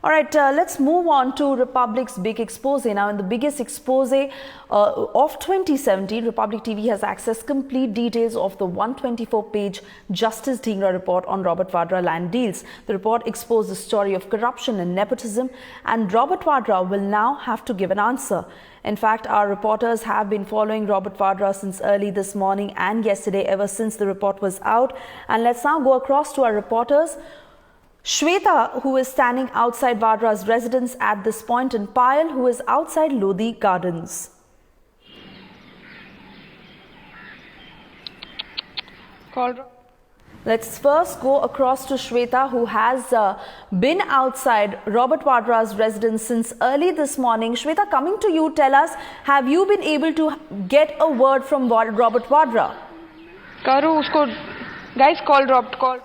All right, let's move on to Republic's big expose. Now, in the biggest expose of 2017, Republic TV has accessed complete details of the 124-page Justice Dhingra report on Robert Vadra land deals. The report exposed the story of corruption and nepotism, and Robert Vadra will now have to give an answer. In fact, our reporters have been following Robert Vadra since early this morning and yesterday, ever since the report was out. And let's now go across to our reporters, Shweta, who is standing outside Vadra's residence at this point, and Payal, who is outside Lodi Gardens. Let's first go across to Shweta, who has been outside Robert Vadra's residence since early this morning. Shweta, coming to you, tell us, have you been able to get a word from Robert Vadra? Karu, usko guys call.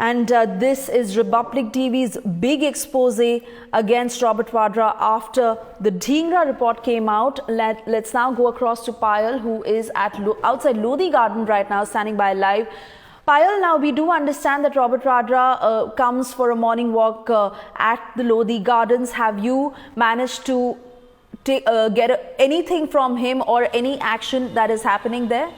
And this is Republic TV's big expose against Robert Vadra after the Dhingra report came out. Let's now go across to Payal, who is outside Lodi Garden right now, standing by live. Payal, now we do understand that Robert Vadra comes for a morning walk at the Lodi Gardens. Have you managed to get anything from him or any action that is happening there?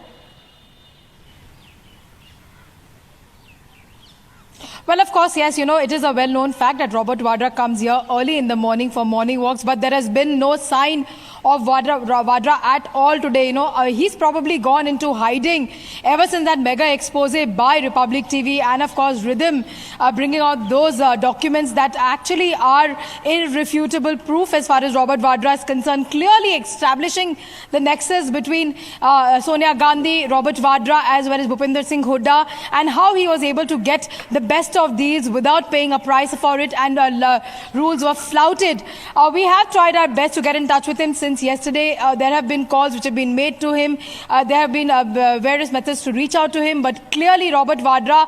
Well, of course, yes, it is a well-known fact that Robert Vadra comes here early in the morning for morning walks, but there has been no sign of Vadra at all today. He's probably gone into hiding ever since that mega expose by Republic TV and, of course, Rhythm bringing out those documents that actually are irrefutable proof as far as Robert Vadra is concerned, clearly establishing the nexus between Sonia Gandhi, Robert Vadra, as well as Bhupinder Singh Hooda, and how he was able to get the best of these without paying a price for it, and rules were flouted. We have tried our best to get in touch with him since yesterday. There have been calls which have been made to him. There have been various methods to reach out to him, but clearly Robert Vadra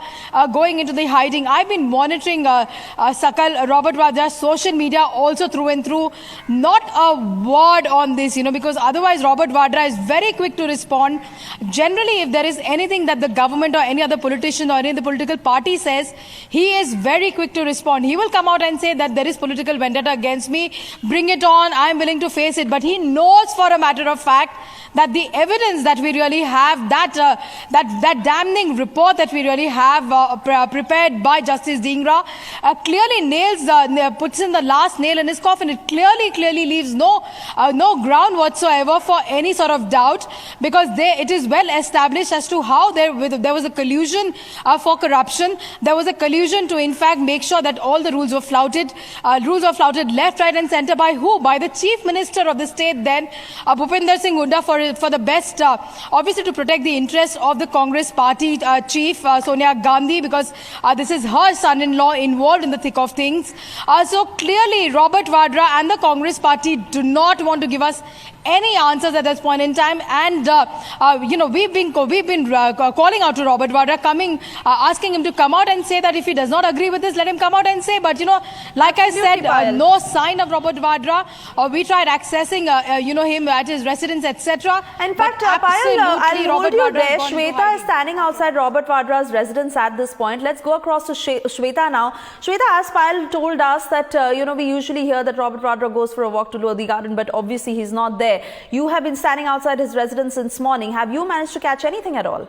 going into the hiding. I've been monitoring Sakal, Robert Vadra's social media also through and through. Not a word on this, because otherwise Robert Vadra is very quick to respond. Generally, if there is anything that the government or any other politician or any of the political party says, he is very quick to respond. He will come out and say that there is political vendetta against me. Bring it on. I'm willing to face it. But he knows for a matter of fact that the evidence that we really have, that damning report that we really have prepared by Justice Dhingra clearly puts in the last nail in his coffin. It clearly leaves no ground whatsoever for any sort of doubt, because it is well established as to how there was a collusion for corruption. There was a collusion to, in fact, make sure that all the rules were flouted. Rules were flouted left, right and center by who? By the Chief Minister of the state then, Bhupinder Singh Hooda, for the best, obviously to protect the interests of the Congress party chief, Sonia Gandhi, because this is her son-in-law involved in the thick of things. So clearly Robert Vadra and the Congress party do not want to give us any answers at this point in time, and we've been calling out to Robert Vadra, asking him to come out and say that if he does not agree with this, let him come out and say. But like I said, no sign of Robert Vadra. We tried accessing him at his residence, etc. In fact, Payal, I'll hold you there. Shweta is standing outside Robert Vadra's residence at this point. Let's go across to Shweta now. Shweta, as Payal told us that we usually hear that Robert Vadra goes for a walk to Lodi Garden, but obviously he's not there. You have been standing outside his residence since morning. Have you managed to catch anything at all?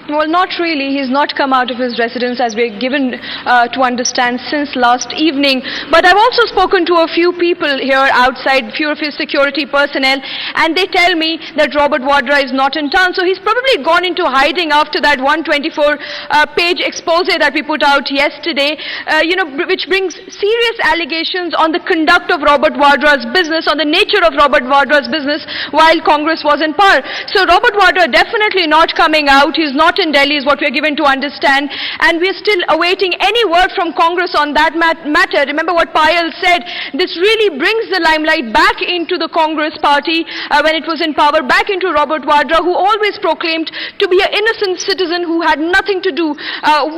Well, not really. He's not come out of his residence, as we're given to understand, since last evening. But I've also spoken to a few people here outside, few of his security personnel, and they tell me that Robert Vadra is not in town. So he's probably gone into hiding after that 124-page expose that we put out yesterday, which brings serious allegations on the conduct of Robert Vadra's business, on the nature of Robert Vadra's business while Congress was in power. So Robert Vadra definitely not coming out. He's not in Delhi is what we are given to understand, and we are still awaiting any word from Congress on that matter. Remember what Payal said, this really brings the limelight back into the Congress party when it was in power, back into Robert Vadra, who always proclaimed to be an innocent citizen who had nothing to do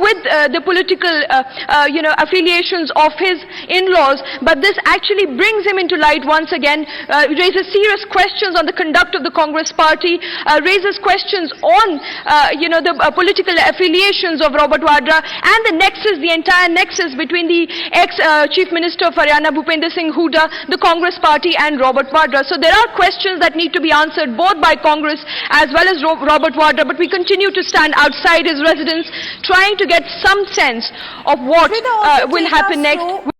with the political affiliations of his in-laws. But this actually brings him into light once again, raises serious questions on the conduct of the Congress party, raises questions on the political affiliations of Robert Vadra and the nexus, the entire nexus between the ex-Chief Minister of Haryana, Bhupender Singh Hooda, the Congress party and Robert Vadra. So there are questions that need to be answered both by Congress as well as Robert Vadra, but we continue to stand outside his residence trying to get some sense of what will happen next.